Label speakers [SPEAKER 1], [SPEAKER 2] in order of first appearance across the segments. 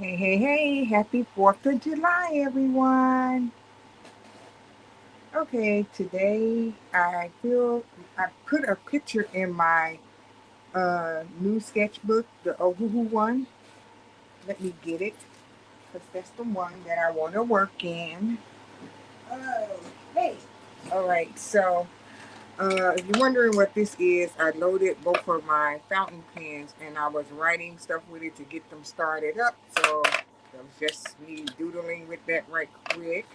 [SPEAKER 1] Hey, hey, hey, happy 4th of July, everyone. Okay, today I put a picture in my new sketchbook, the Ohuhu one. Let me get it, because that's the one that I want to work in. Oh, hey. All right, so if you're wondering what this is, I loaded both of my fountain pens and I was writing stuff with it to get them started up. So that was just me doodling with that right quick.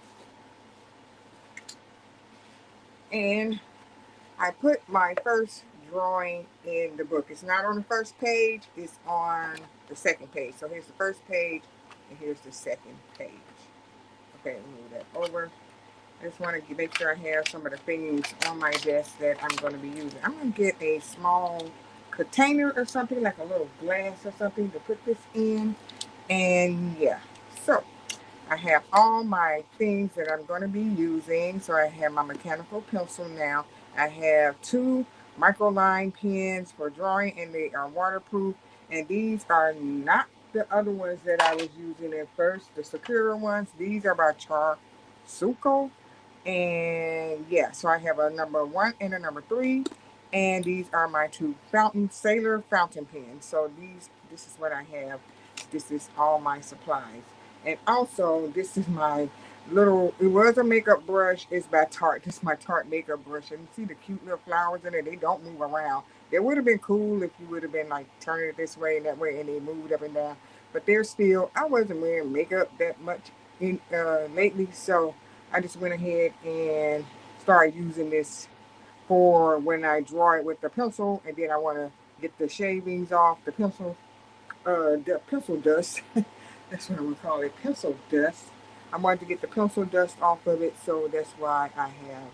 [SPEAKER 1] And I put my first drawing in the book. It's not on the first page, it's on the second page. So here's the first page, and here's the second page. Okay, move that over. I just want to make sure I have some of the things on my desk that I'm going to be using. I'm going to get a small container or something, like a little glass or something to put this in. And yeah, so I have all my things that I'm going to be using. So I have my mechanical pencil now. I have two microline pens for drawing, and they are waterproof. And these are not the other ones that I was using at first, the Sakura ones. These are by Charsuco. And yeah, so I have a number one and a number three. And these are my two Sailor fountain pens. So this is what I have. This is all my supplies. And also, this is my it was a makeup brush. It's by Tarte. This is my Tarte makeup brush. And you see the cute little flowers in it? They don't move around. It would have been cool if you would have been like turning it this way and that way and they moved up and down. But they're still, I wasn't wearing makeup that much lately. So I just went ahead and started using this for when I draw it with the pencil. And then I want to get the shavings off the pencil dust. That's what I would call it, pencil dust. I wanted to get the pencil dust off of it, so that's why I have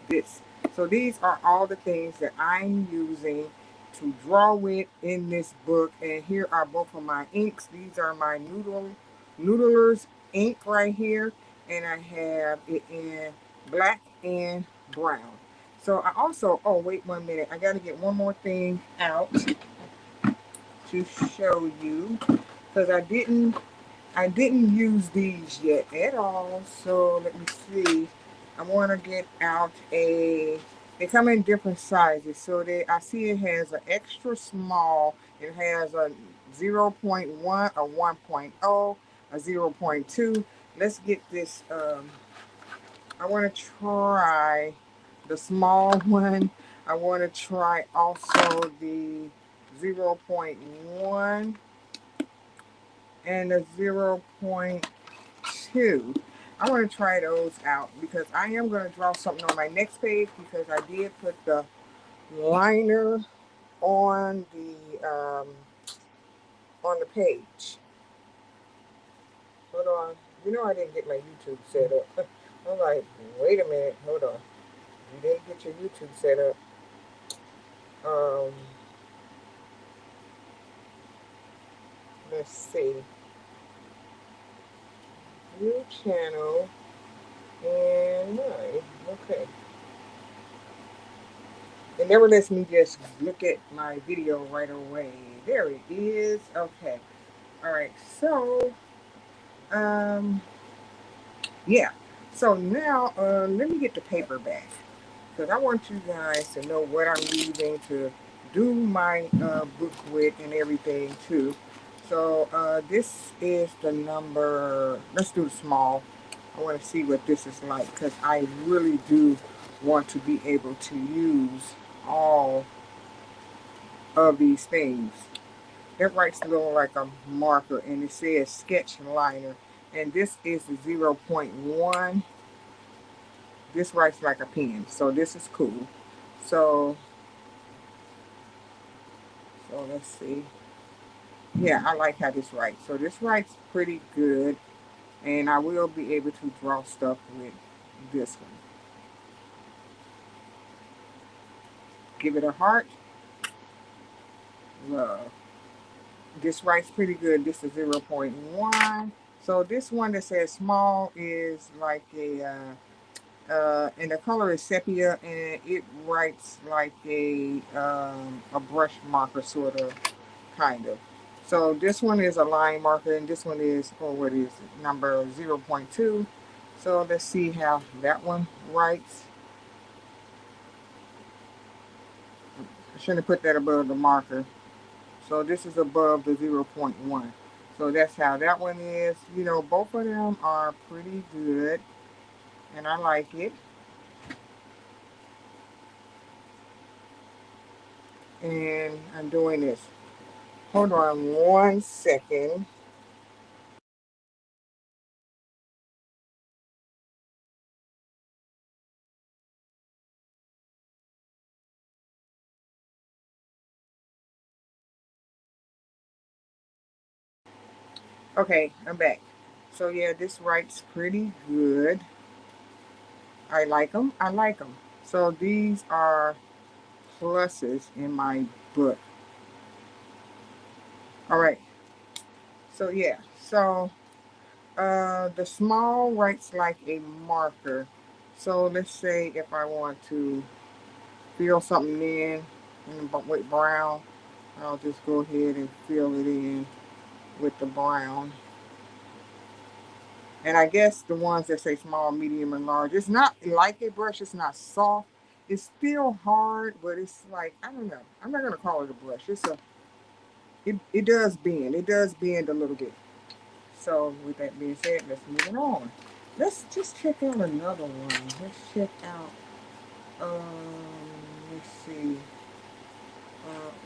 [SPEAKER 1] this. So these are all the things that I'm using to draw with in this book. And here are both of my inks. These are my Noodlers ink right here. And I have it in black and brown. So I also, oh, wait 1 minute. I got to get one more thing out to show you because I didn't use these yet at all. So let me see. I want to get out they come in different sizes. So I see it has an extra small. It has a zero point 0.1, a 1.0, a zero point 0.2. Let's get this. I want to try the small one. I want to try also the zero point 0.1 and the zero point 0.2. I want to try those out because I am going to draw something on my next page because I did put the liner on the page. Hold on. You know I didn't get my YouTube set up. I'm like, wait a minute, hold on. You didn't get your YouTube set up. Um, let's see. New channel and mine. Okay. It never lets me just look at my video right away. There it is. Okay. All right. So, um, yeah. So now, let me get the paper back because I want you guys to know what I'm using to do my book with and everything too. So this is the number. Let's do the small. I want to see what this is like because I really do want to be able to use all of these things. It writes a little like a marker and it says sketch liner. And this is the zero point 0.1. This writes like a pen. So this is cool. So let's see. Yeah, I like how this writes. So this writes pretty good. And I will be able to draw stuff with this one. Give it a heart. Love. This writes pretty good. This is zero point 0.1. So this one that says small is like and the color is sepia, and it writes like a brush marker sort of, kind of. So this one is a line marker, and this one is, or what is it, number 0.2. So let's see how that one writes. I shouldn't have put that above the marker. So this is above the 0.1. So that's how that one is. You know, both of them are pretty good, and I like it. And I'm doing this. Hold on 1 second. Okay, I'm back. So yeah, this writes pretty good. I like them. I like them. So these are pluses in my book. All right. So yeah. So the small writes like a marker. So let's say if I want to fill something with brown, I'll just go ahead and fill it in with the brown. And I guess the ones that say small, medium, and large, it's not like a brush. It's not soft. It's still hard, but it's like, I don't know. I'm not gonna call it a brush. It does bend. It does bend a little bit. So with that being said, let's move it on. Let's just check out another one. Let's check out. Let's see.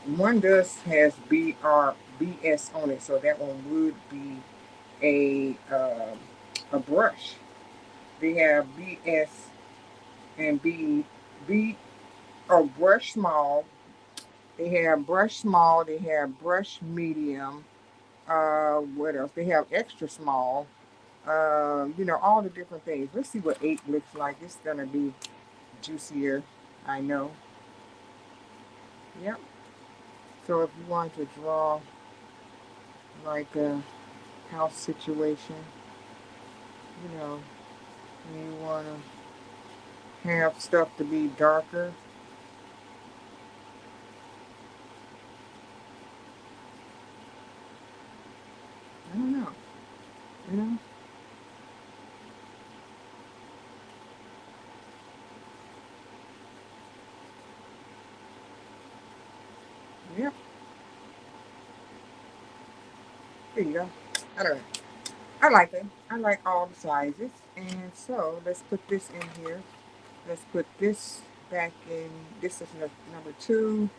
[SPEAKER 1] One does has BRBS on it, so that one would be a brush. They have BS and B or brush small. They have brush small. They have brush medium. What else? They have extra small. You know, all the different things. Let's see what 8 looks like. It's gonna be juicier. I know. Yep. So if you want to draw like a house situation, you know, and you want to have stuff to be darker, I don't know. You know. Yep. There you go. I don't know. I like it. I like all the sizes. And so let's put this in here. Let's put this back in. This is number 2.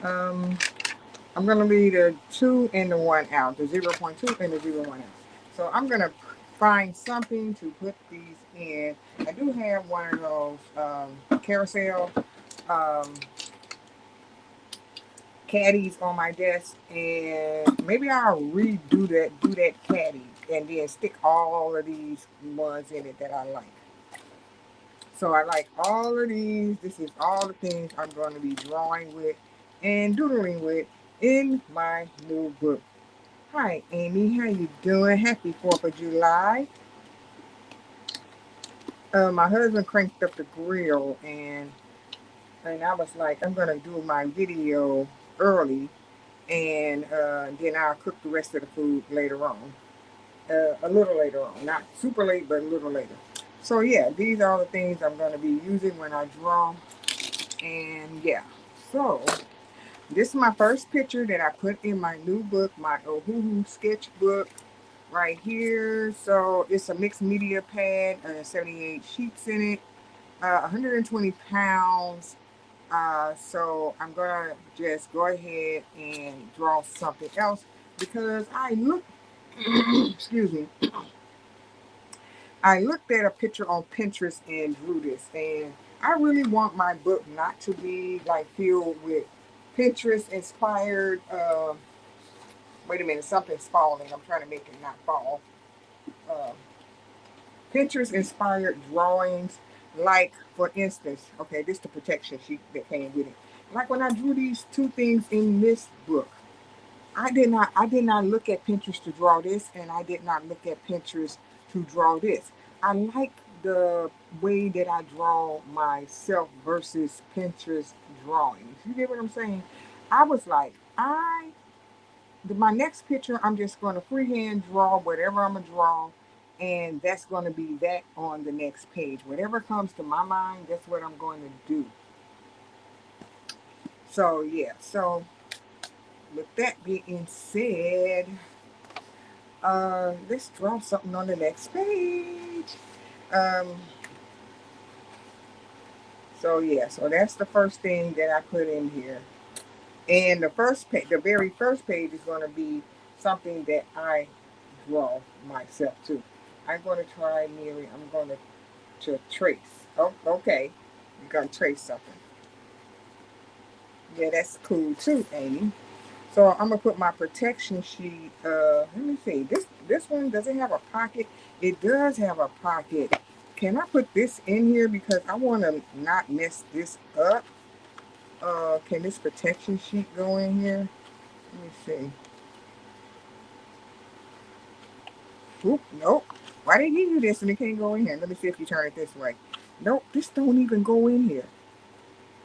[SPEAKER 1] Um, I'm going to leave the 2 and the 1 out. The 0.2 and the 0.1 out. So I'm going to find something to put these in. I do have one of those carousel um, caddies on my desk, and maybe I'll redo that, do that caddy, and then stick all of these ones in it that I like. So I like all of these. This is all the things I'm going to be drawing with and doodling with in my new book. Hi, Amy. How you doing? Happy 4th of July. My husband cranked up the grill, and I was like, I'm gonna do my video early, and then I'll cook the rest of the food later on. A little later on, not super late, but a little later. So yeah, these are the things I'm gonna be using when I draw, and yeah. So this is my first picture that I put in my new book, my Ohuhu sketchbook right here. So it's a mixed media pad, 78 sheets in it, 120 pounds. So I'm gonna just go ahead and draw something else because I looked, excuse me, I looked at a picture on Pinterest and drew this, and I really want my book not to be like filled with Pinterest inspired. Wait a minute, something's falling. I'm trying to make it not fall. Uh, Pinterest inspired drawings, like for instance, okay, this is the protection sheet that came with it. Like when I drew these two things in this book, I did not look at Pinterest to draw this, and I did not look at Pinterest to draw this. I like the way that I draw myself versus Pinterest drawings. You get what I'm saying? I was like, I my next picture, I'm just going to freehand draw whatever I'm going to draw. And that's going to be that on the next page. Whatever comes to my mind, that's what I'm going to do. So, yeah. So, with that being said, let's draw something on the next page. Um, so, yeah. So, that's the first thing that I put in here. And the first page, the very first page is going to be something that I draw myself too. I'm going to try, Mary. I'm going to trace. Oh, okay. You're going to trace something. Yeah, that's cool too, Amy. So I'm gonna put my protection sheet. Let me see. This one, does it have a pocket? It does have a pocket. Can I put this in here because I want to not mess this up? Can this protection sheet go in here? Let me see. Oop, nope. Why they give you this and it can't go in here? Let me see if you turn it this way. Nope, this don't even go in here.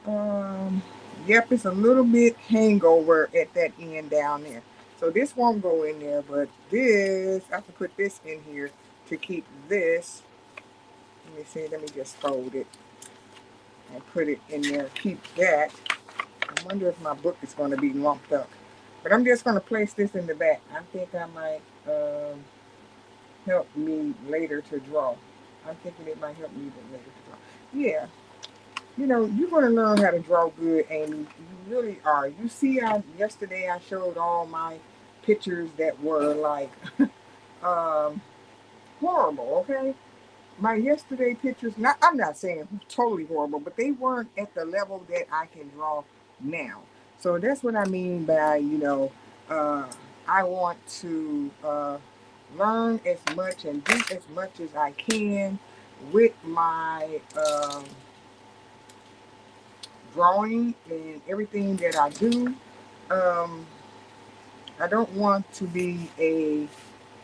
[SPEAKER 1] Um, yep, it's a little bit hangover at that end down there. So this won't go in there, but this, I have to put this in here to keep this. Let me see, let me just fold it and put it in there, keep that. I wonder if my book is going to be lumped up. But I'm just going to place this in the back. I think I might help me later to draw. I'm thinking it might help me later to draw. Yeah, you know, you're going to learn how to draw good, Amy. You really are. You see, yesterday I showed all my pictures that were like um, horrible, okay? My yesterday pictures, not I'm not saying totally horrible, but they weren't at the level that I can draw now. So that's what I mean by, uh, I want to learn as much and do as much as I can with my drawing and everything that I do. Um, I don't want to be a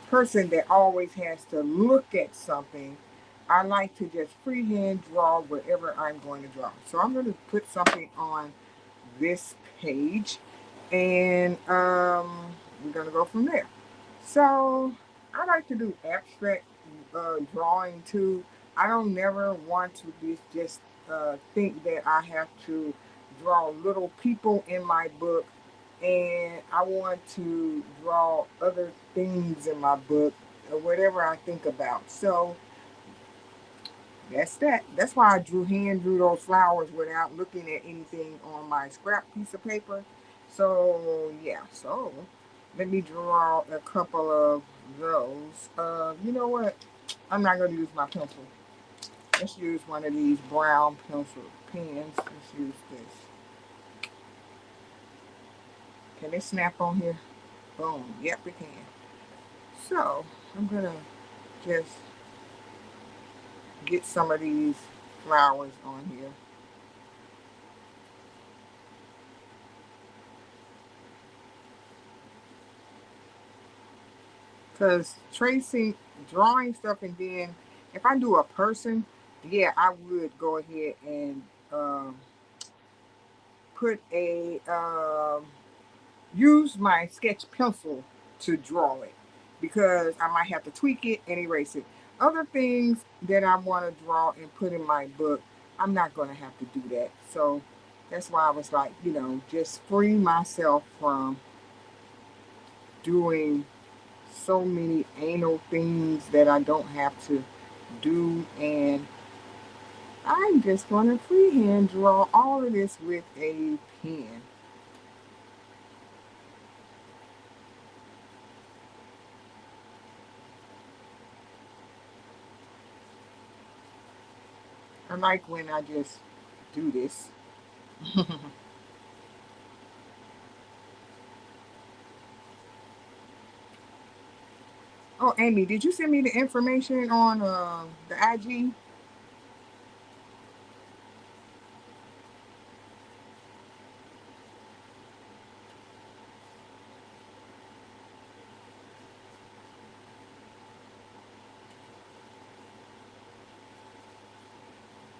[SPEAKER 1] person that always has to look at something. I like to just freehand draw whatever I'm going to draw. So I'm going to put something on this page and we're going to go from there. So I like to do abstract drawing too. I don't never want to be just think that I have to draw little people in my book, and I want to draw other things in my book or whatever I think about. So that's that. That's why I hand drew those flowers without looking at anything on my scrap piece of paper. So yeah, so let me draw a couple of those. You know what? I'm not gonna use my pencil. Let's use one of these brown pencil pens. Let's use this. Can it snap on here? Boom. Yep, it can. So I'm gonna just get some of these flowers on here. Because tracing, drawing stuff, and then if I do a person, yeah, I would go ahead and put use my sketch pencil to draw it because I might have to tweak it and erase it. Other things that I want to draw and put in my book, I'm not going to have to do that. So that's why I was like, just free myself from doing so many anal things that I don't have to do, and I'm just going to freehand draw all of this with a pen. I like when I just do this. Oh, Amy, did you send me the information on the IG?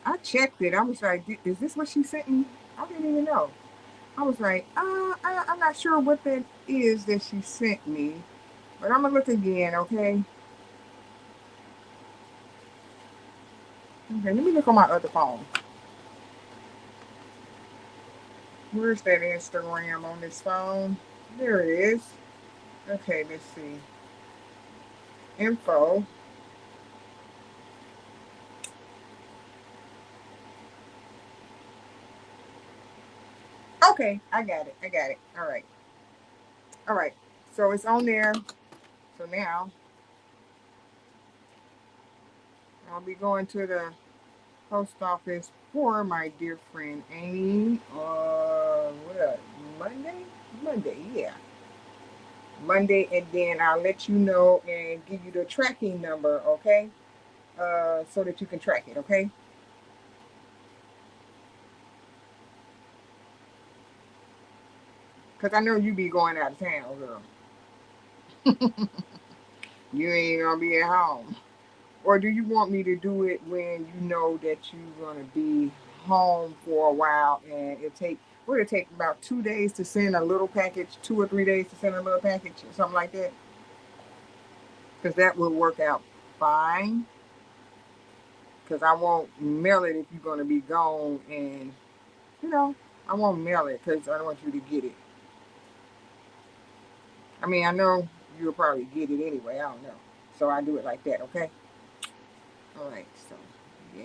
[SPEAKER 1] I checked it. I was like, is this what she sent me? I didn't even know. I was like, I'm not sure what that is that she sent me, but I'm gonna look again, okay? Okay, let me look on my other phone. Where's that Instagram on this phone? There it is. Okay, let's see. Info. Okay, I got it. I got it. All right. All right. So it's on there. So now I'll be going to the post office for my dear friend Amy. What? Monday? Monday, yeah. Monday, and then I'll let you know and give you the tracking number, okay? So that you can track it, okay? Because I know you be going out of town, girl. You ain't gonna be at home. Or do you want me to do it when you know that you're gonna be home for a while and would it take about 2 days to send a little package, 2 or 3 days to send a little package or something like that? Because that will work out fine. Because I won't mail it if you're gonna be gone, and you know, I won't mail it because I don't want you to get it. I mean, I know you'll probably get it anyway. I don't know. So I do it like that, okay? All right. So, yeah.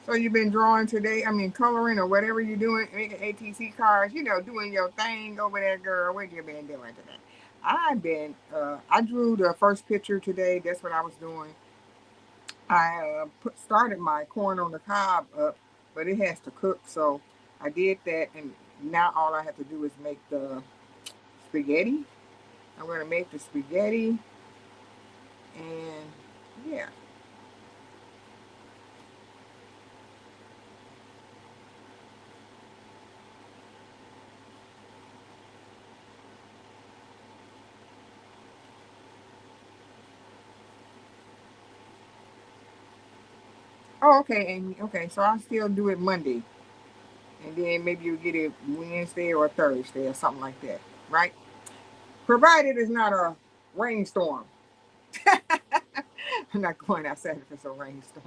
[SPEAKER 1] So you've been drawing today? I mean, coloring or whatever you're doing, making ATC cards, doing your thing over there, girl. What you been doing today? I drew the first picture today. That's what I was doing. I started my corn on the cob up, but it has to cook, so I did that, and now all I have to do is make the spaghetti. I'm gonna make the spaghetti, and yeah. Oh, okay, Amy. Okay, so I'll still do it Monday, and then maybe you'll get it Wednesday or Thursday or something like that, right? Provided it's not a rainstorm. I'm not going outside if it's a rainstorm.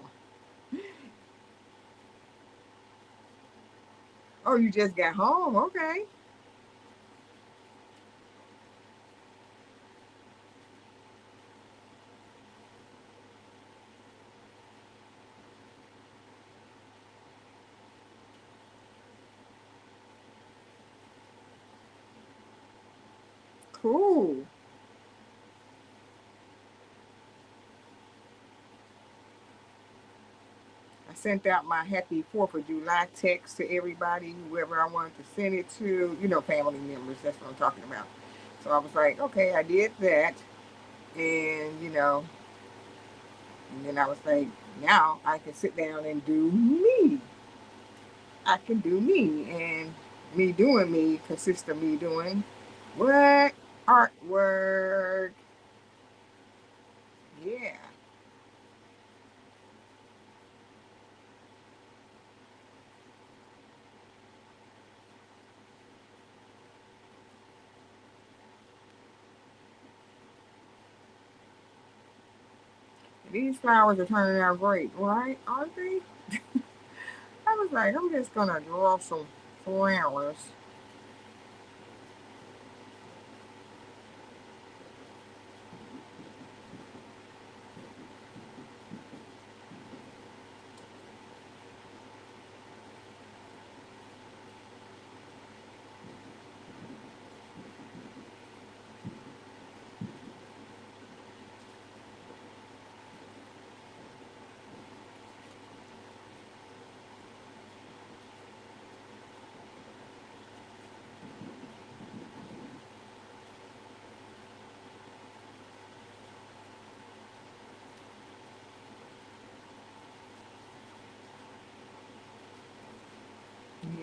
[SPEAKER 1] Oh, you just got home. Okay. Cool. I sent out my happy 4th of July text to everybody, whoever I wanted to send it to, family members. That's what I'm talking about. So I was like, okay, I did that. And, and then I was like, now I can sit down and do me. I can do me. And me doing me consists of me doing what? Artwork. Yeah. These flowers are turning out great, right? Aren't they? I was like, I'm just going to draw some flowers.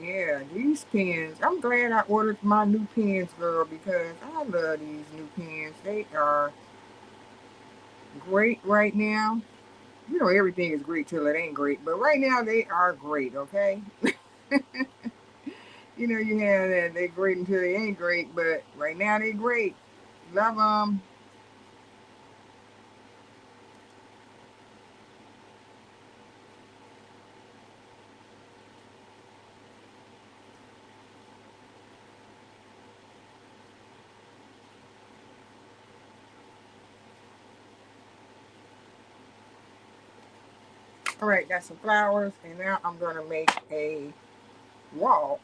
[SPEAKER 1] Yeah, these pens. I'm glad I ordered my new pens, girl, because I love these new pens. They are. great right now. You know, everything is great till it ain't great, but right now they are great, okay? You know, you have that they great until they ain't great, but right now they great. Love them. All right, got some flowers, and now I'm gonna make a wall,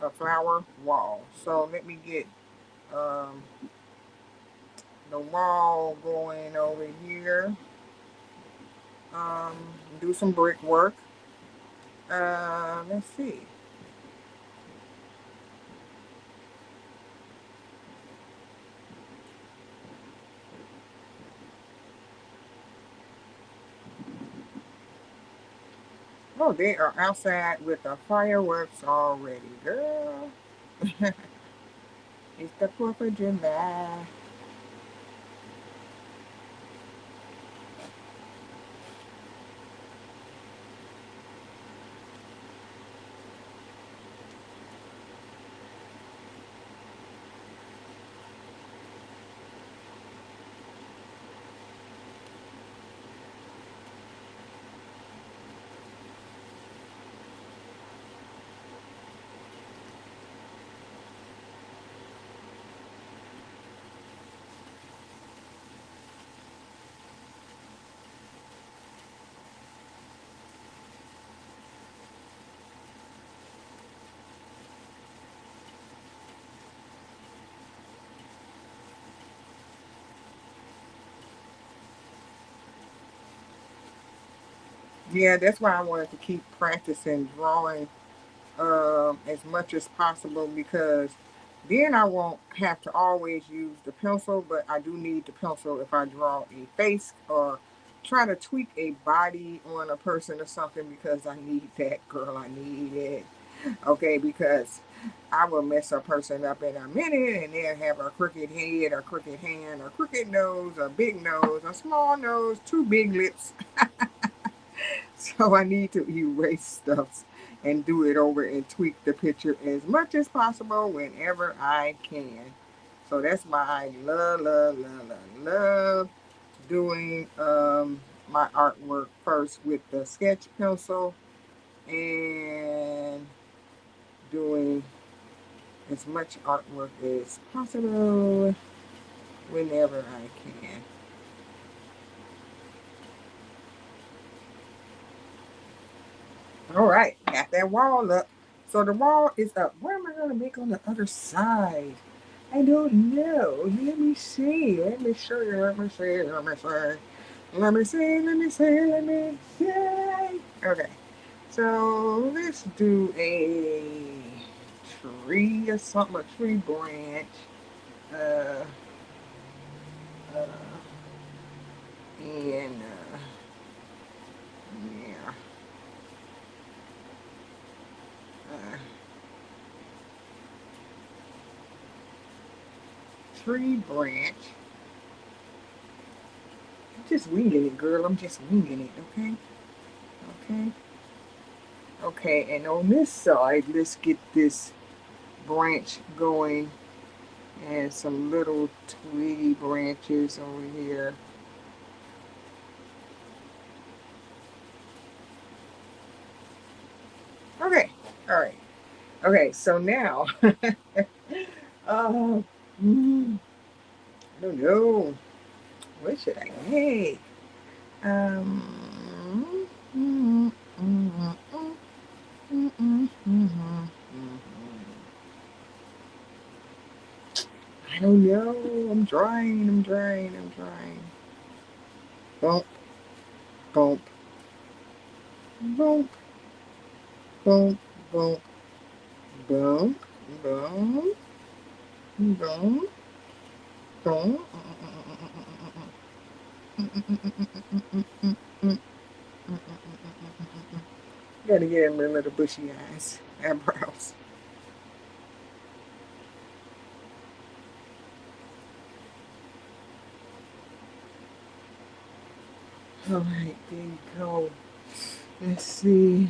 [SPEAKER 1] a flower wall. So let me get um, the wall going over here. Um, do some brickwork. Let's see. Oh, they are outside with the fireworks already, girl. It's the 4th of July. Yeah, that's why I wanted to keep practicing drawing as much as possible because then I won't have to always use the pencil, but I do need the pencil if I draw a face or try to tweak a body on a person or something because I need that, girl. I need it. Okay, because I will mess a person up in a minute and they'll have a crooked head, a crooked hand, a crooked nose, a big nose, a small nose, two big lips. So I need to erase stuff and do it over and tweak the picture as much as possible whenever I can. So that's why I love doing my artwork first with the sketch pencil and doing as much artwork as possible whenever I can. All right, got that wall up. So the wall is up. What am I going to make on the other side? I don't know. Let me see. Let me show you. Let me see. Let me see. Let me see. Let me see. Let me see. Okay. So let's do a tree or something. A tree branch. Uh, uh, and yeah. Uh, tree branch. I'm just winging it, girl. I'm just winging it. Okay. Okay. Okay. And on this side, let's get this branch going and some little twiggy branches over here. Okay, all right. Okay, so now, uh, mm, I don't know. What should I make? Um, mm, mm, mm, mm, mm, mm, mm. I don't know. I'm trying. I'm trying. I'm trying. Bump, bump, bump, bump, bump, bump, bump, bump, bump. Gotta get him a little bushy eyes, eyebrows. All right, there you go. Let's see.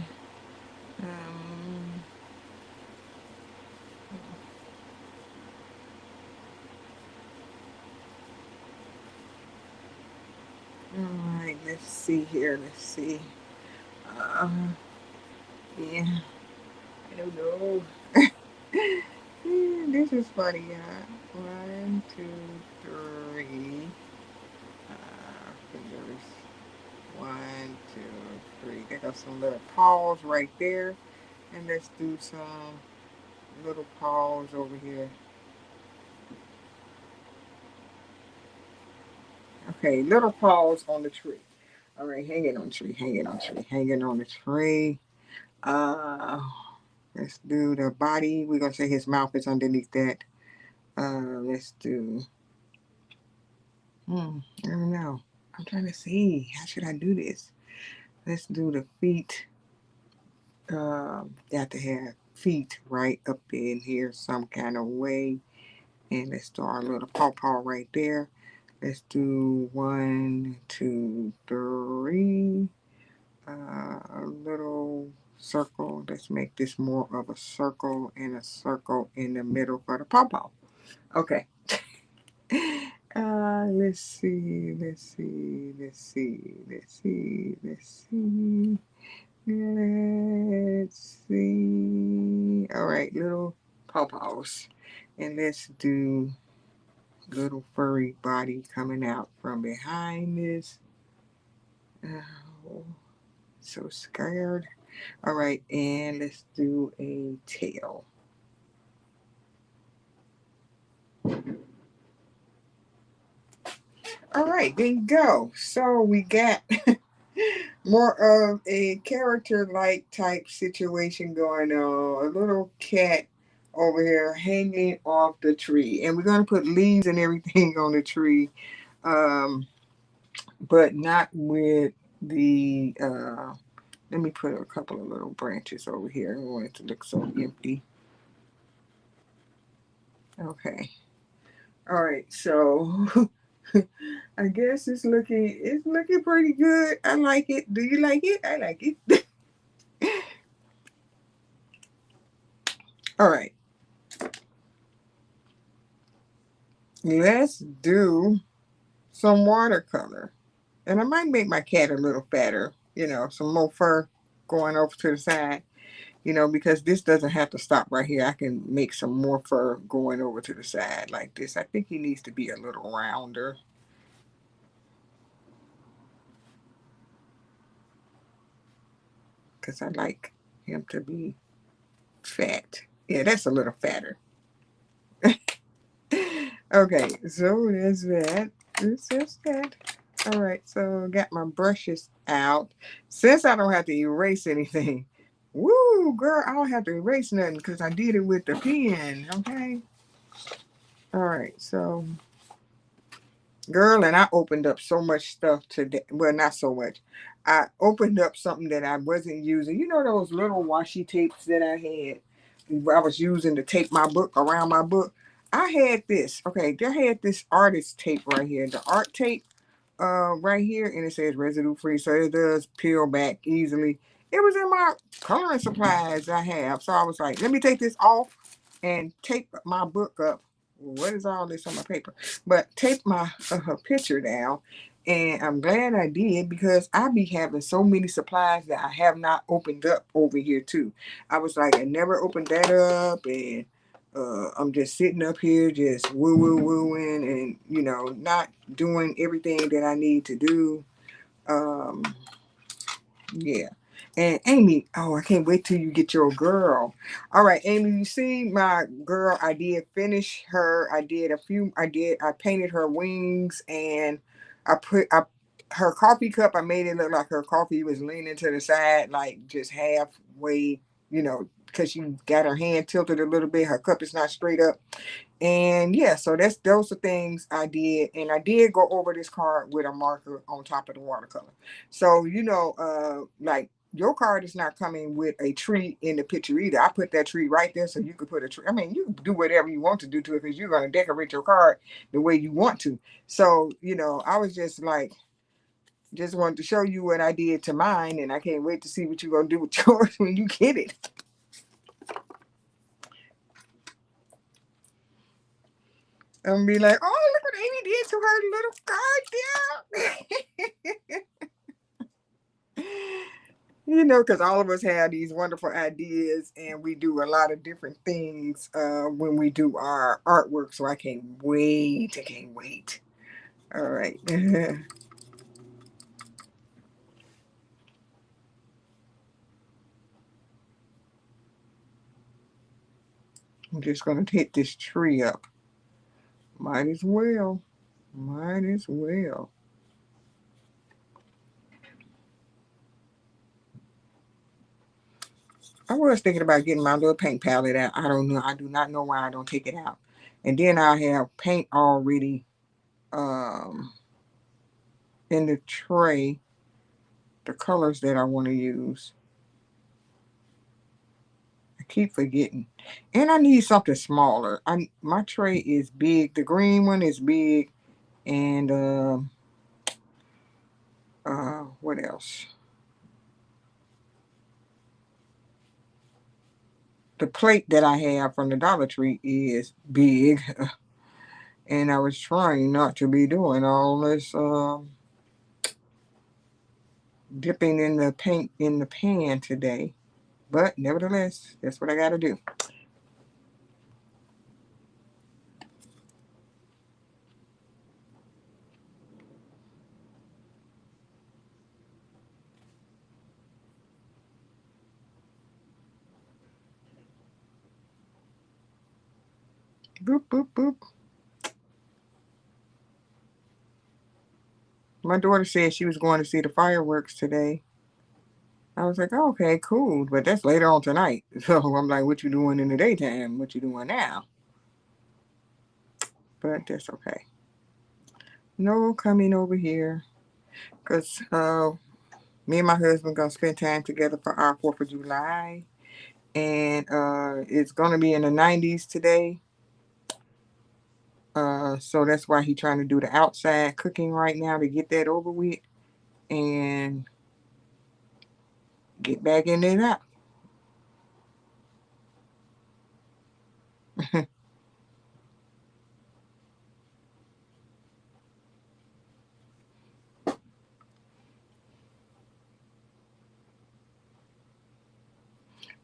[SPEAKER 1] Um, all right, let's see here. Let's see. Uh, yeah, I don't know. This is funny. One, two, three. Fingers. One, two, three. They got some little paws right there. And let's do some little paws over here. Okay, little paws on the tree. All right, hanging on the tree, hanging on the tree, hanging on the tree. Uh, let's do the body. We're gonna say his mouth is underneath that. Let's do. I don't know. I'm trying to see. How should I do this? Let's do the feet. Got to have feet right up in here some kind of way. And let's do our little paw right there. Let's do one, two, three. A little circle. Let's make this more of a circle and a circle in the middle for the paw. Okay. Let's see, let's see, let's see, let's see, let's see. Let's see. All right, little paws. And let's do little furry body coming out from behind this. Oh, so scared. All right, and let's do a tail. All right, there you go. So we got more of a character-like type situation going on. A little cat over here hanging off the tree, and we're gonna put leaves and everything on the tree, um, but not with the. Let me put a couple of little branches over here. I don't want it to look so empty. Okay. All right. So I guess it's looking pretty good. I like it. Do you like it? I like it. All right. Let's do some watercolor. And I might make my cat a little fatter, some more fur going over to the side, because this doesn't have to stop right here. I can make some more fur going over to the side like this. I think he needs to be a little rounder because I like him to be fat. Yeah, that's a little fatter. Okay, so there's that. This is that. All right, so got my brushes out. Since I don't have to erase anything, woo, girl, I don't have to erase nothing because I did it with the pen, okay? All right, so, girl, and I opened up so much stuff today. Well, not so much. I opened up something that I wasn't using. You know those little washi tapes that I had? I was using to tape my book around my book. I had this. Okay, I had this artist tape right here. The art tape right here, and it says residue free, so it does peel back easily. It was in my coloring supplies I have, so I was like, let me take this off and tape my book up. What is all this on my paper? But tape my picture down, and I'm glad I did because I be having so many supplies that I have not opened up over here too. I was like, I never opened that up, and I'm just sitting up here just woo woo wooing, and not doing everything that I need to do. Um, yeah. And Amy, oh, I can't wait till you get your girl. All right, Amy, you see my girl, I did finish her. I painted her wings, and her coffee cup, I made it look like her coffee was leaning to the side, like just halfway, because she got her hand tilted a little bit. Her cup is not straight up. And yeah, so those are things I did, and I did go over this card with a marker on top of the watercolor. So like your card is not coming with a tree in the picture either. I put that tree right there so you could put a tree. I mean, you can do whatever you want to do to it because you're going to decorate your card the way you want to. So I was just like Just wanted to show you what I did to mine, and I can't wait to see what you're going to do with yours when you get it. I'm going to be like, oh, look what Amy did to her little garden. You know, because all of us have these wonderful ideas, and we do a lot of different things when we do our artwork. So I can't wait. I can't wait. All right. I'm just going to hit this tree up. Might as well. Might as well. I was thinking about getting my little paint palette out. I don't know. I do not know why I don't take it out. And then I have paint already um, in the tray, the colors that I want to use. I keep forgetting. And I need something smaller. My tray is big. The green one is big. And what else? The plate that I have from the Dollar Tree is big. And I was trying not to be doing all this dipping in the paint in the pan today. But nevertheless, that's what I got to do. Boop, boop, boop. My daughter said she was going to see the fireworks today. I was like, oh, okay, cool. But that's later on tonight. So I'm like, what you doing in the daytime? What you doing now? But that's okay. No coming over here. Because me and my husband going to spend time together for our 4th of July. And it's going to be in the 90s today. So that's why he's trying to do the outside cooking right now to get that over with and get back in it out.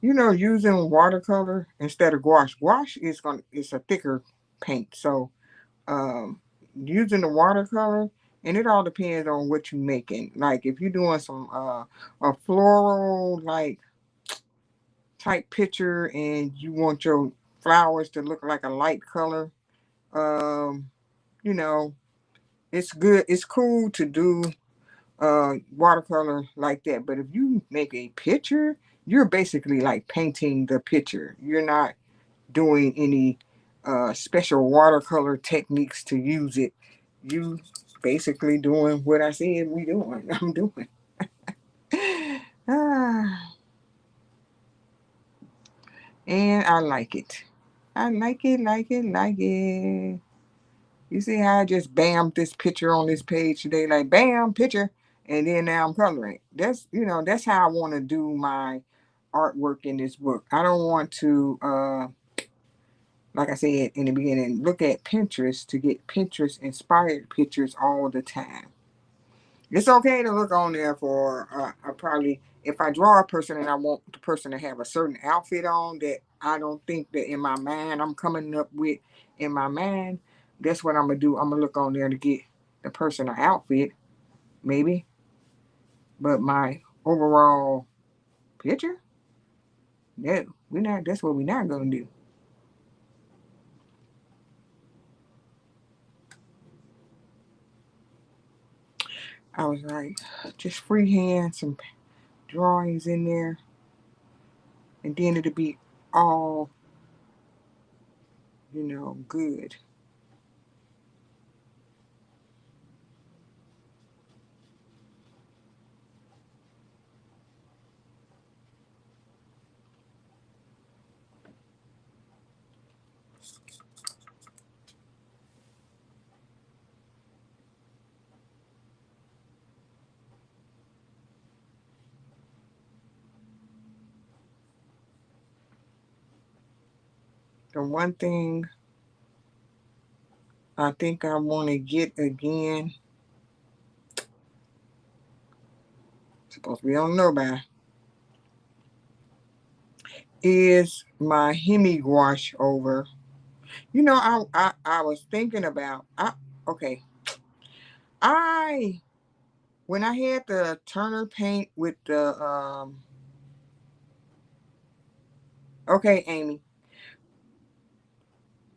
[SPEAKER 1] You know, using watercolor instead of gouache. Gouache is a thicker paint. So um, using the watercolor, and it all depends on what you're making. Like if you're doing some a floral like type picture and you want your flowers to look like a light color, um, you know, it's good. It's cool to do watercolor like that. But if you make a picture, you're basically like painting the picture. You're not doing any special watercolor techniques to use it. You basically doing what I said we doing. I'm doing. Ah, and I like it. I like it, like it, like it. You see how I just bammed this picture on this page today, like bam, picture, and then now I'm coloring. That's how I want to do my artwork in this book. I don't want to like I said in the beginning, look at Pinterest to get Pinterest inspired pictures all the time. It's okay to look on there for probably if I draw a person and I want the person to have a certain outfit on that I don't think that in my mind I'm coming up with in my mind. That's what I'm gonna do. I'm gonna look on there to get the person an outfit, maybe. But my overall picture, no, we're not. That's what we're not gonna do. I was like, just freehand some drawings in there, and then it'll be all, good. The one thing I think I want to get again, supposed to be on nobody, is my Hemi gouache over. You know, I was thinking about, okay, I, when I had the Turner paint with the, okay, Amy,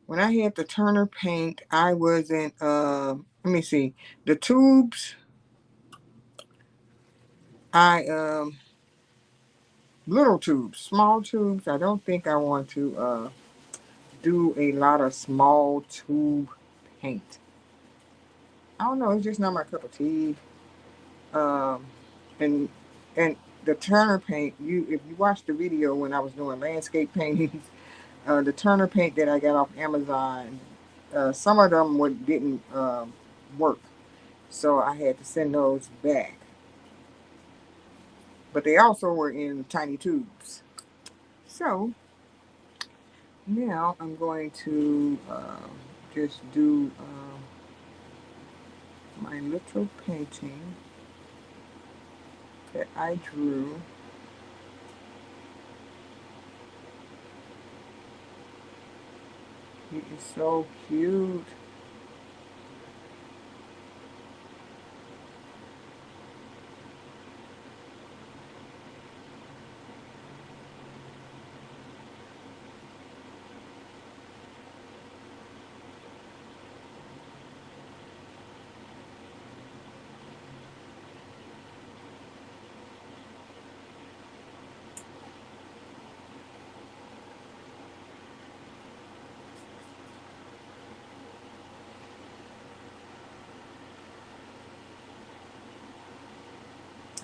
[SPEAKER 1] when I had the Turner paint, I wasn't, let me see, the tubes, I, little tubes, small tubes, I don't think I want to, do a lot of small tube paint. I don't know, it's just not my cup of tea. Um, and and the Turner paint, if you watch the video when I was doing landscape paintings, the Turner paint that I got off Amazon, some of them didn't work, so I had to send those back. But they also were in tiny tubes. So now I'm going to just do my little painting that I drew. It is so cute.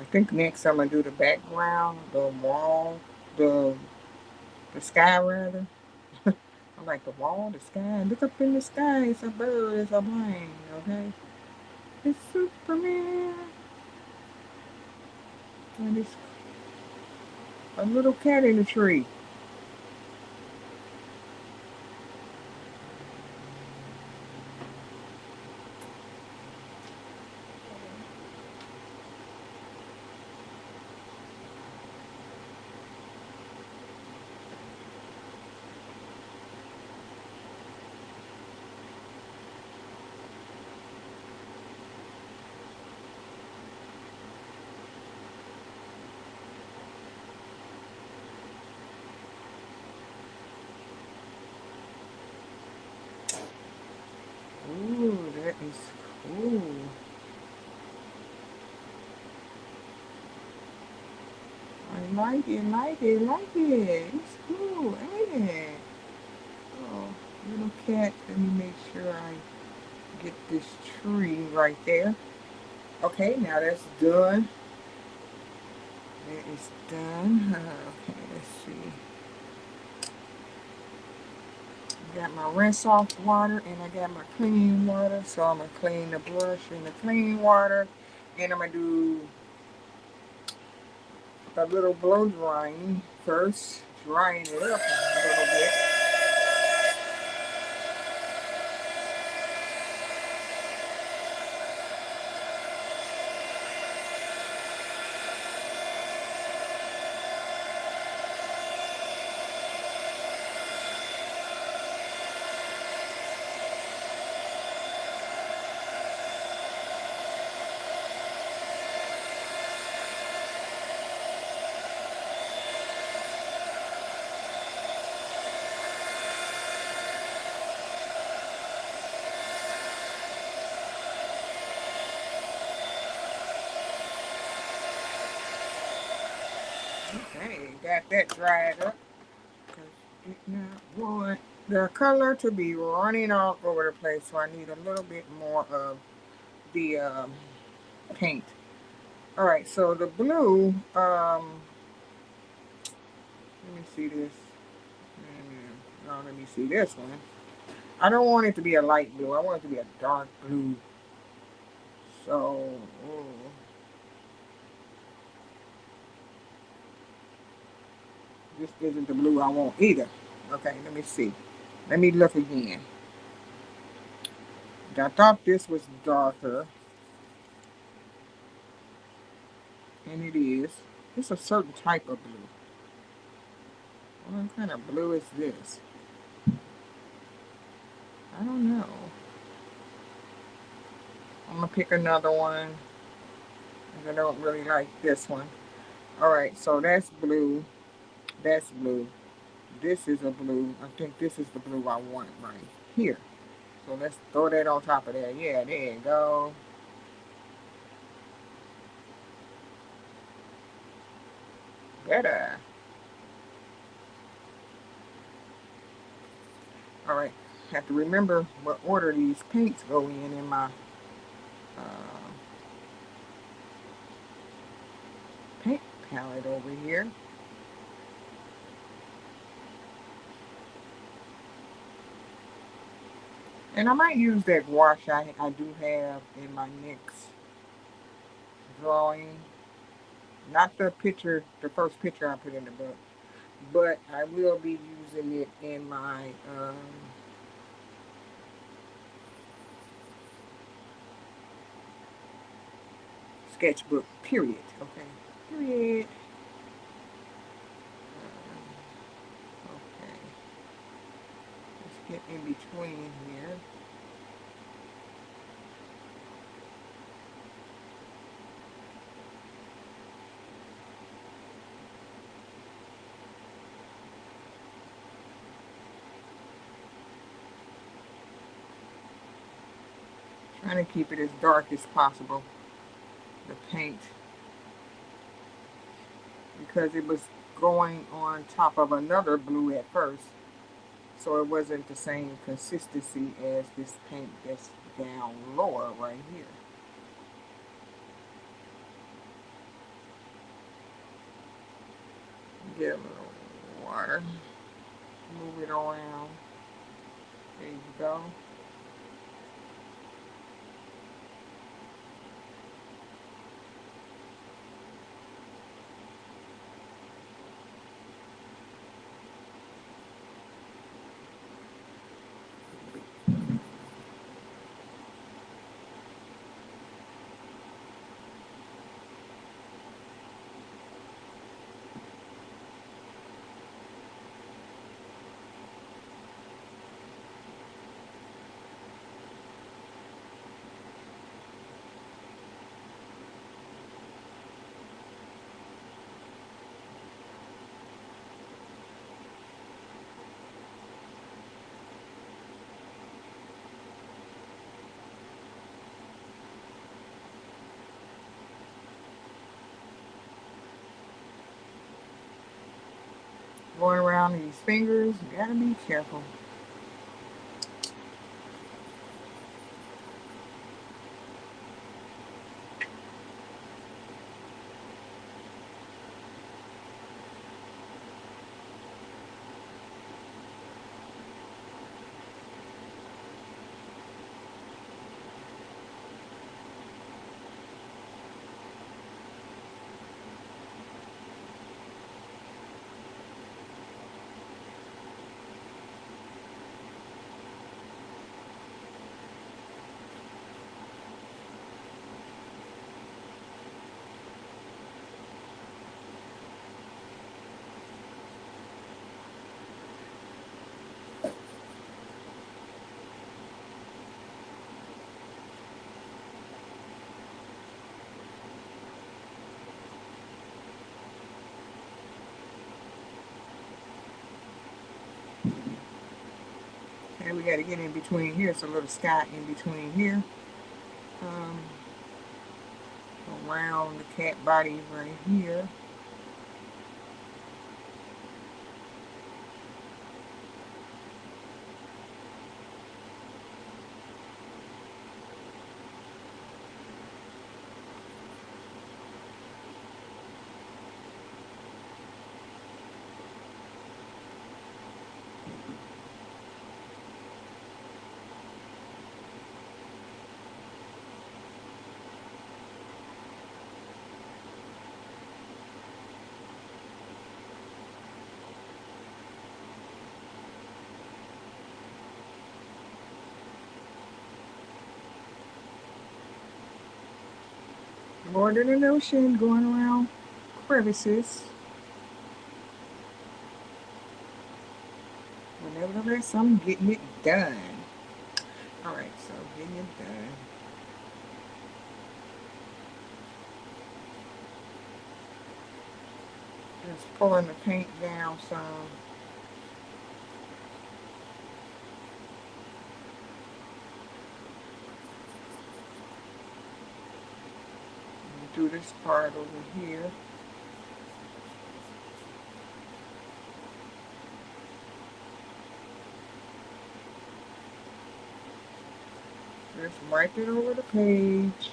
[SPEAKER 1] I think next I'm gonna do the background, the wall, the the sky rather. I like the wall, the sky. Look up in the sky. It's a bird. It's a plane. Okay. It's Superman. And it's a little cat in the tree. Ooh, that is cool. I like it. It's cool, ain't it? Oh, little cat. Let me make sure I get this tree right there. Okay, now that's done. That is done. Okay, let's see. Got my rinse off water and I got my clean water. So I'm going to clean the brush in the clean water. And I'm going to do a little blow drying first. Drying it up a little bit. Okay, got that dried up. Because it not want the color to be running all over the place. So I need a little bit more of the paint. All right, so the blue, let me see this. No, let me see this one. I don't want it to be a light blue. I want it to be a dark blue. So, this isn't the blue I want either. Okay, let me see. Let me look again. I thought this was darker, and it is. It's a certain type of blue. What kind of blue is this? I don't know. I'm gonna pick another one. I don't really like this one. All right, so that's blue. That's blue. This is a blue. I think this is the blue I want right here. So let's throw that on top of that. Yeah, there you go. Better. All right. Have to remember what order these paints go in my uh, paint palette over here. And I might use that wash I do have in my next drawing. Not the picture, the first picture I put in the book, but I will be using it in my sketchbook, period. Okay, period. Okay, let's get in between here. Trying to keep it as dark as possible, the paint, because it was going on top of another blue at first, so it wasn't the same consistency as this paint that's down lower right here. Get a little water, move it around. There you go. Going around these fingers, you gotta be careful. Okay, we gotta get in between here. It's a little sky in between here. Um, Around the cat body right here. More than an ocean going around crevices. But nevertheless, I'm getting it done. Alright, so getting it done. Just pulling the paint down some. Do this part over here. Just wipe it over the page.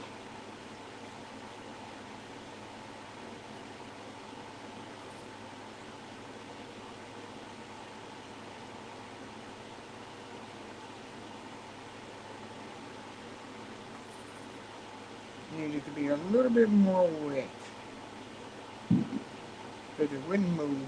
[SPEAKER 1] Need it to be a little bit more wet because it wouldn't move.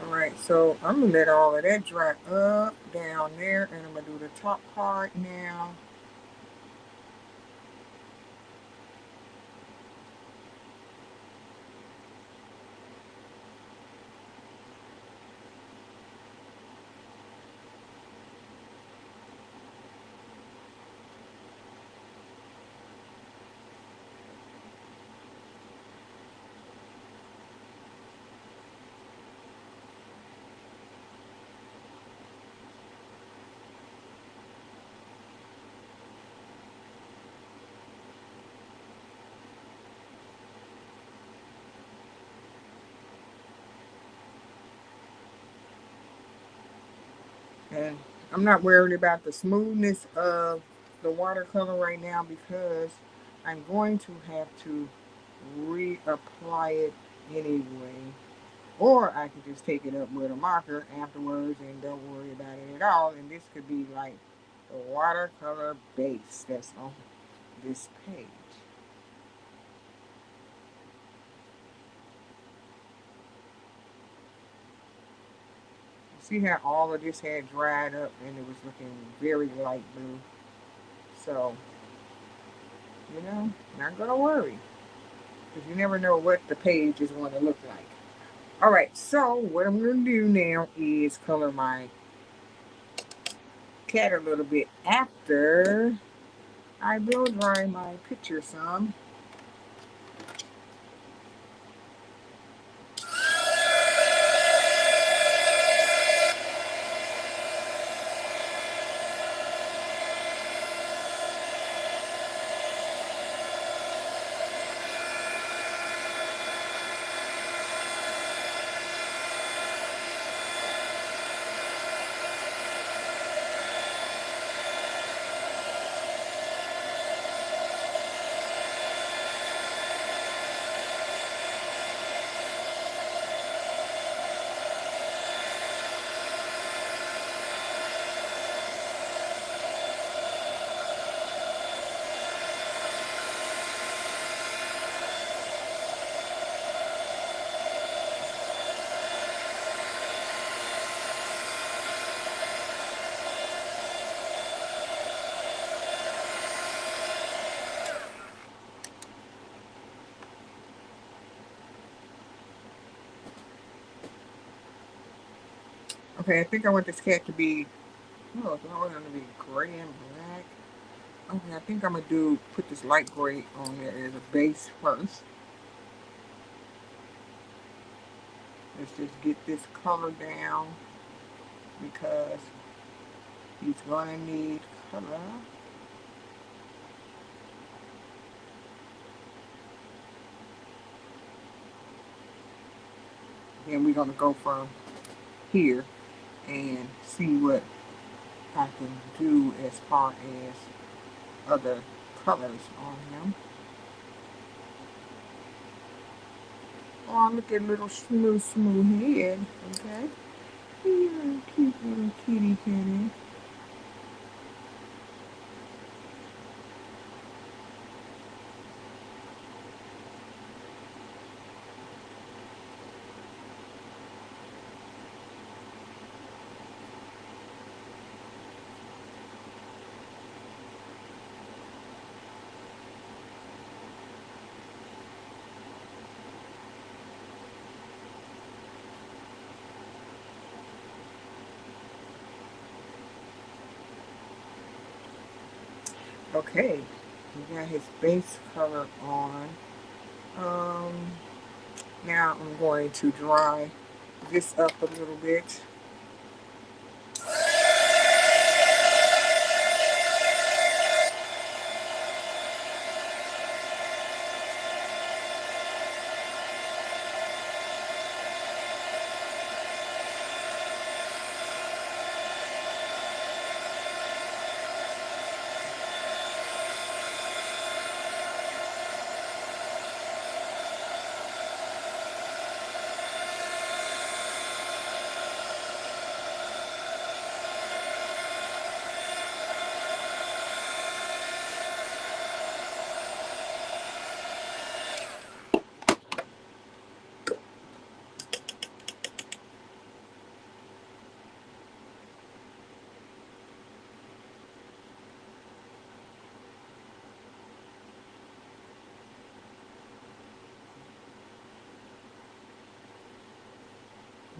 [SPEAKER 1] Alright, so I'm going to let all of that dry up down there, and I'm going to do the top part now. And I'm not worried about the smoothness of the watercolor right now because I'm going to have to reapply it anyway. Or I could just take it up with a marker afterwards and don't worry about it at all. And this could be like the watercolor base that's on this page. See how all of this had dried up and it was looking very light blue. So, not gonna worry. Because you never know what the page is going to look like. Alright, so what I'm going to do now is color my cat a little bit after I blow dry my picture some. Okay, I think I want this cat to be, oh, it's always going to be gray and black. Okay, I think I'm going to put this light gray on there as a base first. Let's just get this color down because he's going to need color. Then we're going to go from here and see what I can do as far as other colors on him. Oh, look at little smooth head. Okay. Yeah, cute little kitty kitty. Okay, we got his base color on. Um, Now I'm going to dry this up a little bit.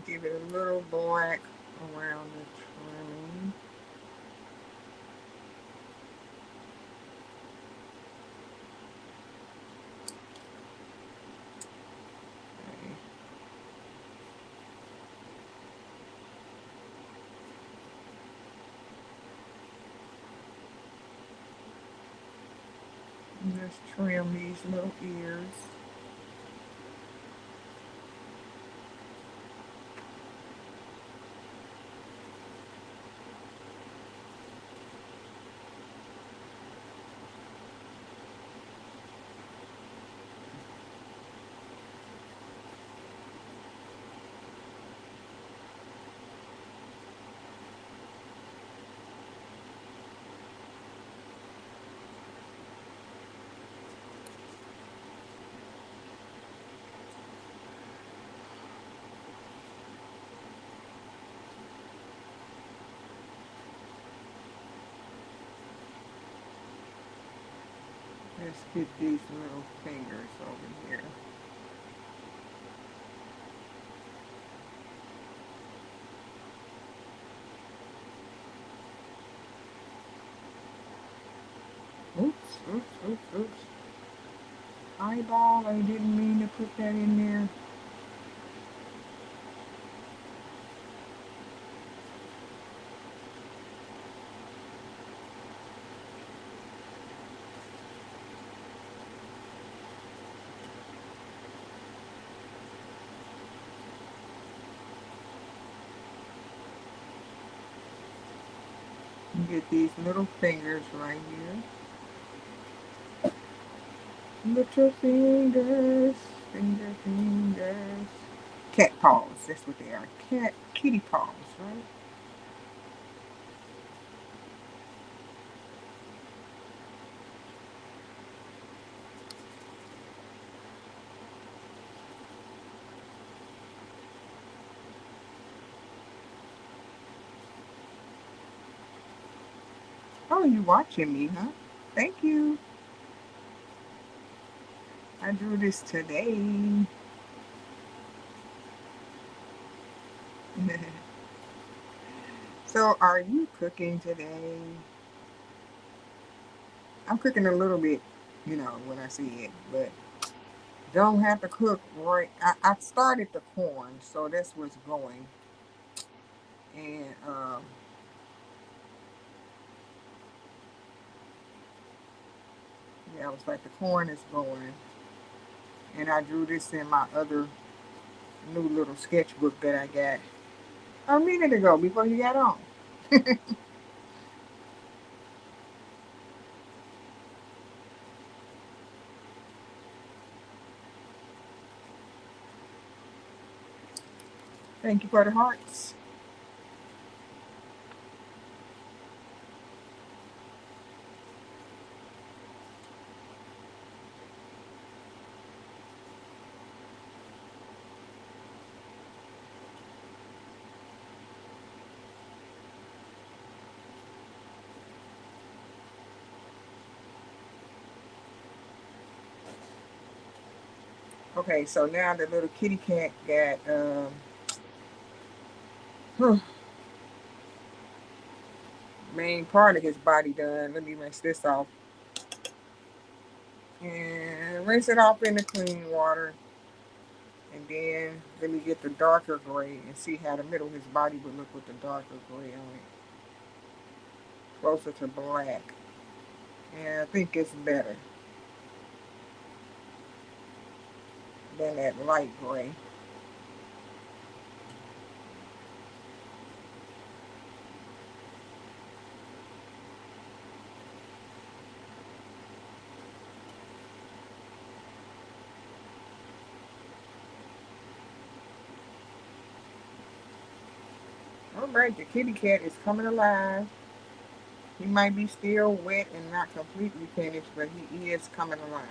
[SPEAKER 1] Give it a little black around the trimming. Okay. Just trim these little ears. Let's get these little fingers over here. Oops, oops, oops, oops. Eyeball, I didn't mean to put that in there. Get these little fingers right here. Little fingers, fingers. Cat paws, that's what they are. Kitty paws, right? Oh, you watching me, huh? Thank you. I drew this today. So, are you cooking today? I'm cooking a little bit, when I see it, but don't have to cook right. I started the corn, so that's what's going. And yeah, I was like, the corn is going. And I drew this in my other new little sketchbook that I got a minute ago before you got on. Thank you for the hearts. Okay, so now the little kitty cat got main part of his body done. Let me rinse this off. And rinse it off in the clean water. And then let me get the darker gray and see how the middle of his body would look with the darker gray on it. Closer to black. And I think it's better than that light gray. Alright, the kitty cat is coming alive. He might be still wet and not completely finished, but he is coming alive.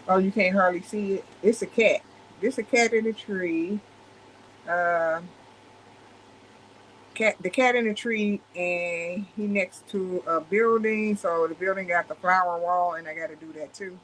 [SPEAKER 1] Oh, you can't hardly see it. It's a cat. This a cat in a tree. Uh, the cat in the tree, and he next to a building. So the building got the flower wall, and I got to do that too.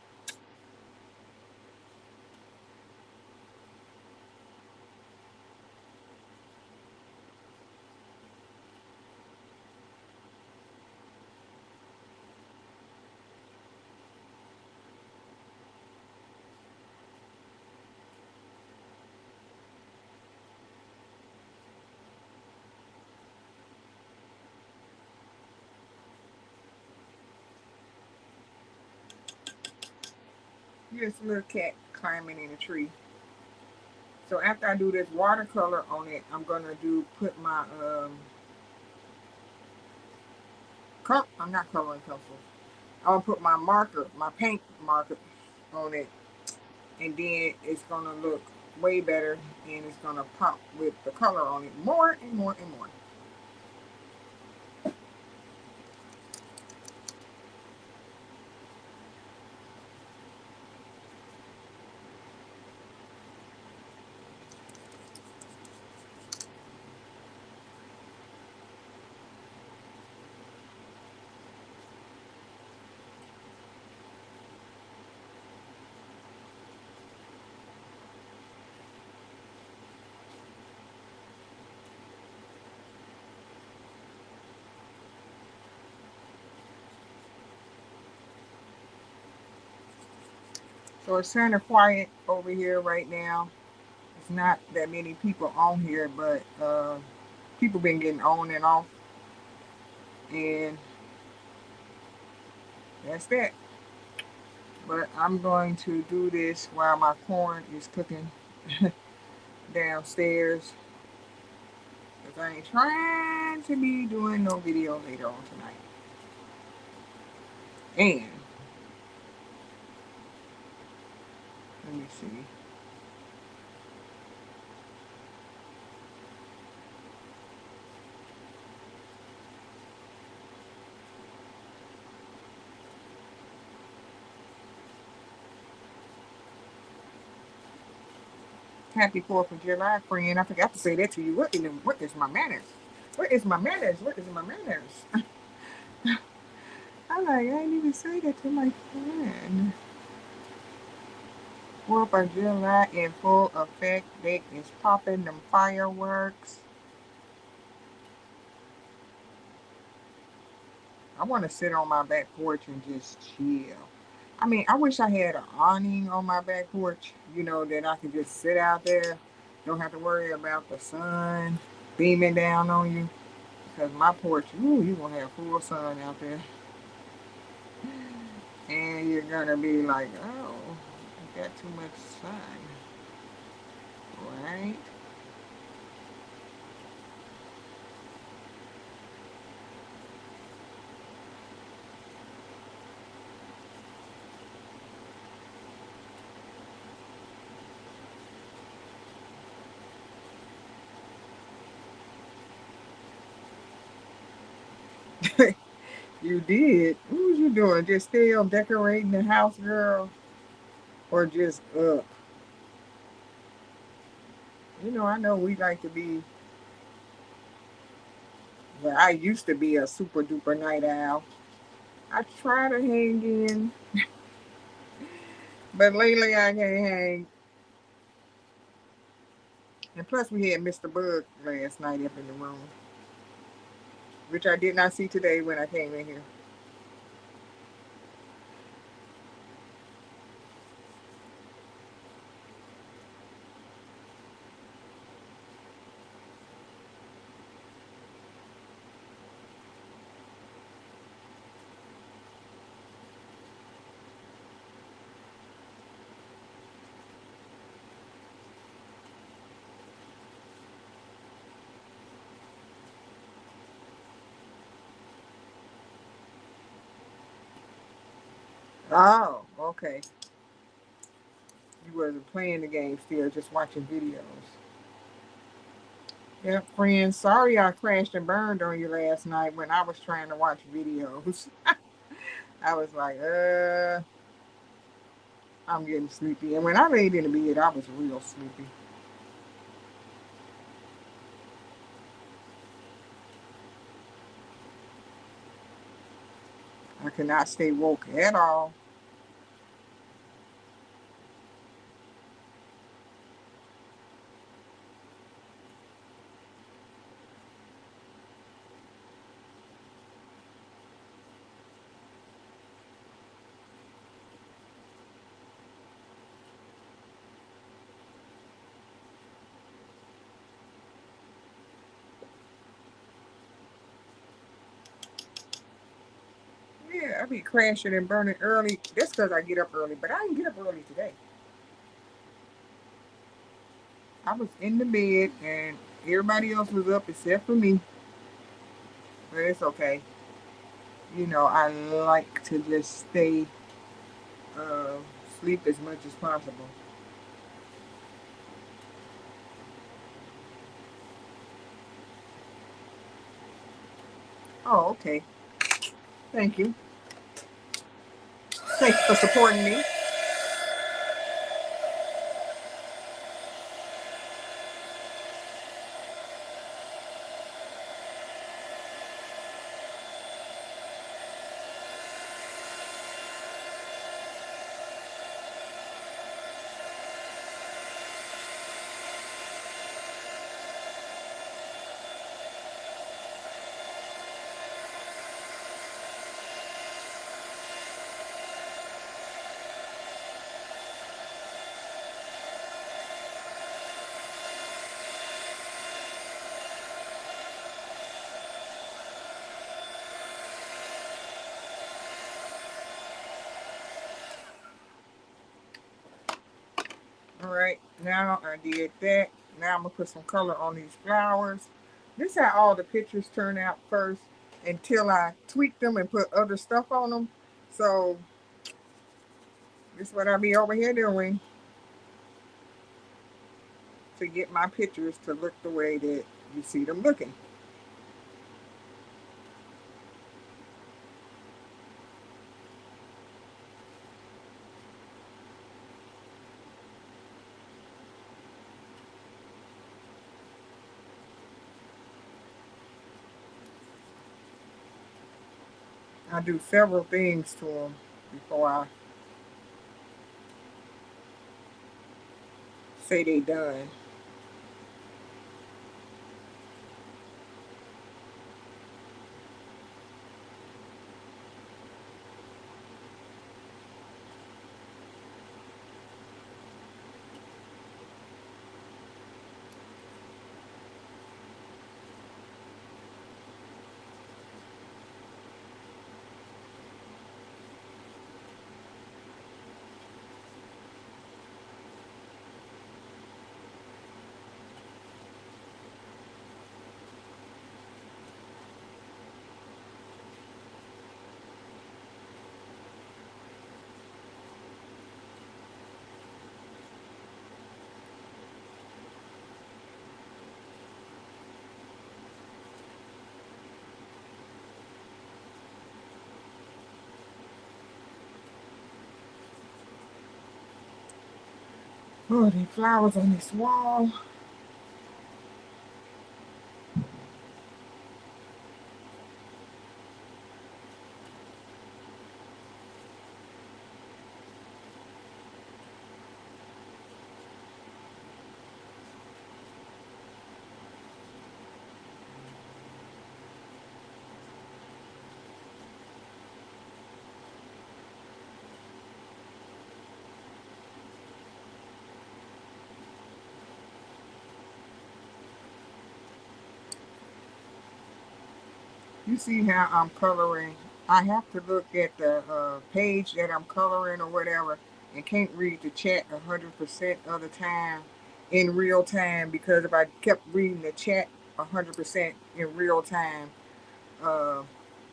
[SPEAKER 1] Here's a little cat climbing in a tree. So after I do this watercolor on it, I'm gonna put my I'm not coloring pencil. I'm gonna put my marker, my paint marker on it, and then it's gonna look way better, and it's gonna pop with the color on it more and more and more. So it's kind of quiet over here right now. It's not that many people on here, but people been getting on and off, and that's that. But I'm going to do this while my corn is cooking downstairs, because I ain't trying to be doing no video later on tonight. And let me see. Happy 4th of July, friend. I forgot to say that to you. What is my manners? What is my manners? What is my manners? I didn't even say that to my friend. 4th of July in full effect. They is popping them fireworks. I want to sit on my back porch and just chill. I mean, I wish I had an awning on my back porch, that I could just sit out there. Don't have to worry about the sun beaming down on you. Because my porch, ooh, you're going to have full sun out there. And you're going to be like, oh, I got too much sun. Right? You did. What was you doing? Just still decorating the house, girl? Or just up? I know we like to be, well, I used to be a super duper night owl. I try to hang in, but lately I can't hang. And plus, we had Mr. Bug last night up in the room, which I did not see today when I came in here. Oh, okay. You wasn't playing the game still, just watching videos. Yep, friends. Sorry I crashed and burned on you last night when I was trying to watch videos. I was like, I'm getting sleepy. And when I laid in the bed, I was real sleepy. I could not stay woke at all. Yeah, I be crashing and burning early. That's because I get up early, but I didn't get up early today. I was in the bed and everybody else was up except for me. But it's okay. I like to just stay uh, sleep as much as possible. Oh, okay. Thank you. Thanks for supporting me. All right, now I did that. Now I'm gonna put some color on these flowers. This is how all the pictures turn out first until I tweak them and put other stuff on them. So this is what I'll be over here doing to get my pictures to look the way that you see them looking. I do several things to them before I say they done. Oh, the flowers on this wall. You see how I'm coloring? I have to look at the page that I'm coloring or whatever, and can't read the chat 100% of the time in real time, because if I kept reading the chat 100% in real time, uh,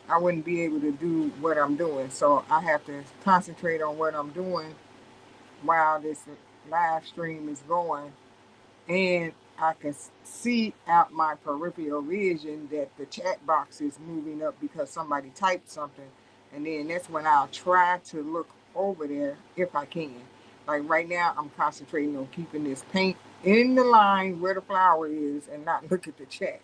[SPEAKER 1] I wouldn't be able to do what I'm doing. So I have to concentrate on what I'm doing while this live stream is going, and I can see out my peripheral vision that the chat box is moving up because somebody typed something, and then that's when I'll try to look over there if I can. Like right now, I'm concentrating on keeping this paint in the line where the flower is and not look at the chat.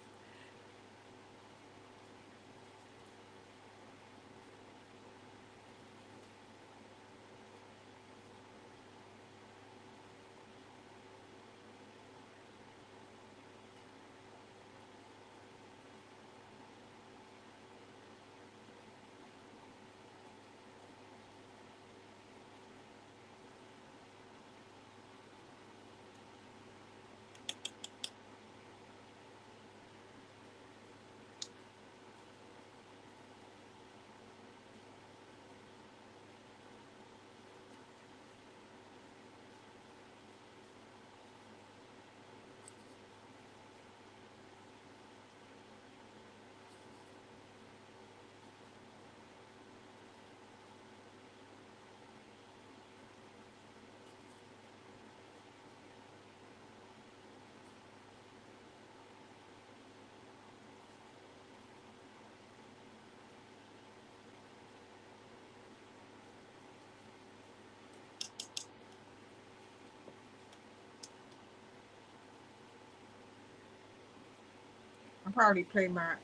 [SPEAKER 1] I'll probably play my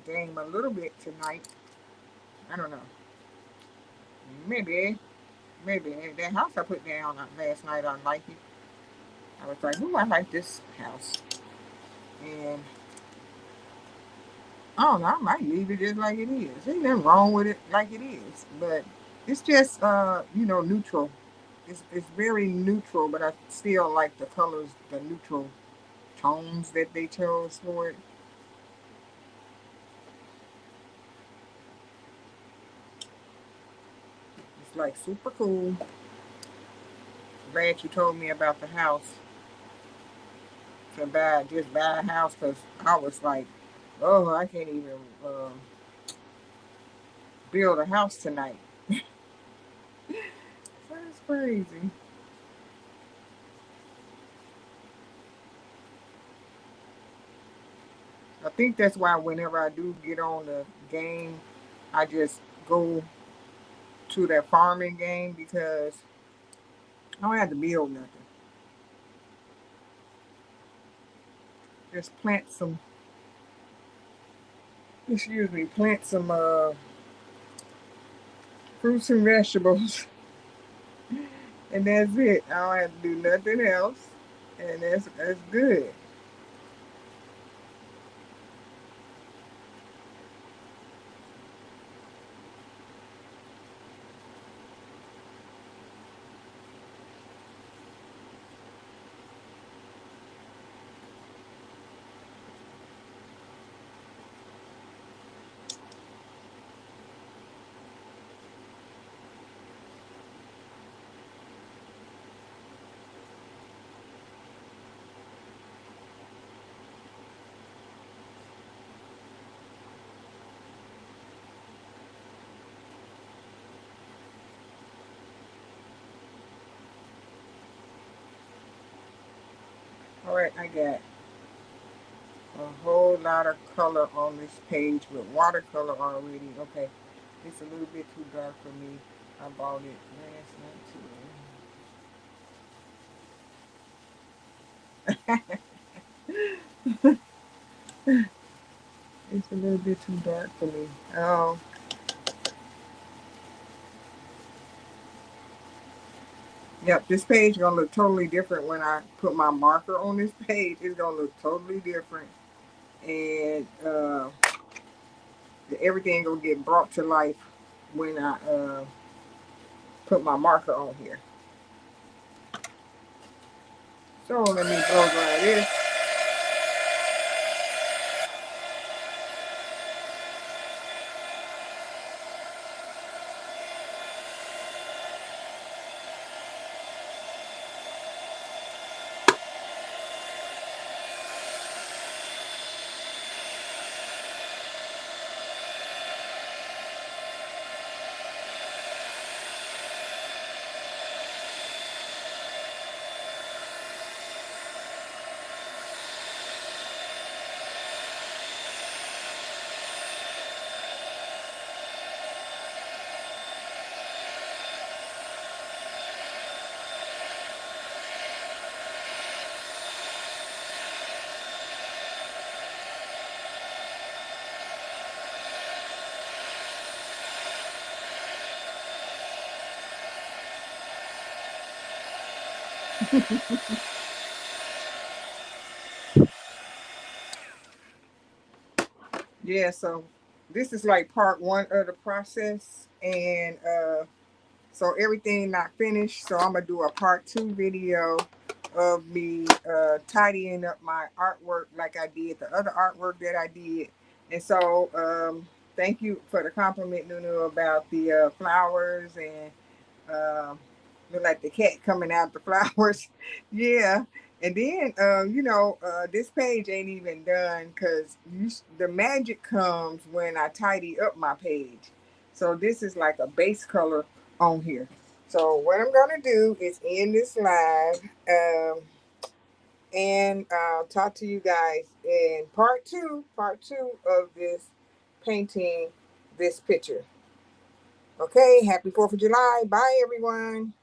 [SPEAKER 1] game a little bit tonight. I don't know. Maybe, maybe that house I put down last night, I like it. I was like, ooh, I like this house. And I don't know, I might leave it just like it is. Ain't nothing wrong with it like it is. But it's just neutral. It's very neutral, but I still like the colors, the neutral tones that they chose for it. It's like super cool. Glad you told me about the house, to buy a house, because I was like, oh, I can't even build a house tonight. That's crazy. I think that's why whenever I do get on the game, I just go to that farming game, because I don't have to build nothing. Just plant some, excuse me, plant some fruits and vegetables, and that's it. I don't have to do nothing else, and that's good. All right, I got a whole lot of color on this page with watercolor already. Okay, it's a little bit too dark for me. I bought it last night too. It's a little bit too dark for me. Oh, yep. This page is gonna look totally different when I put my marker on this page. It's gonna look totally different, and everything gonna get brought to life when I put my marker on here. So let me blow dry this. Yeah, so this is like part one of the process, and so everything not finished. So I'm gonna do a part two video of me tidying up my artwork like I did the other artwork that I did. And so thank you for the compliment, Nunu, about the flowers and look like the cat coming out the flowers. Yeah. And then, this page ain't even done because the magic comes when I tidy up my page. So this is like a base color on here. So what I'm going to do is end this live, and I'll talk to you guys in part two of this painting this picture. Okay, happy 4th of July. Bye, everyone.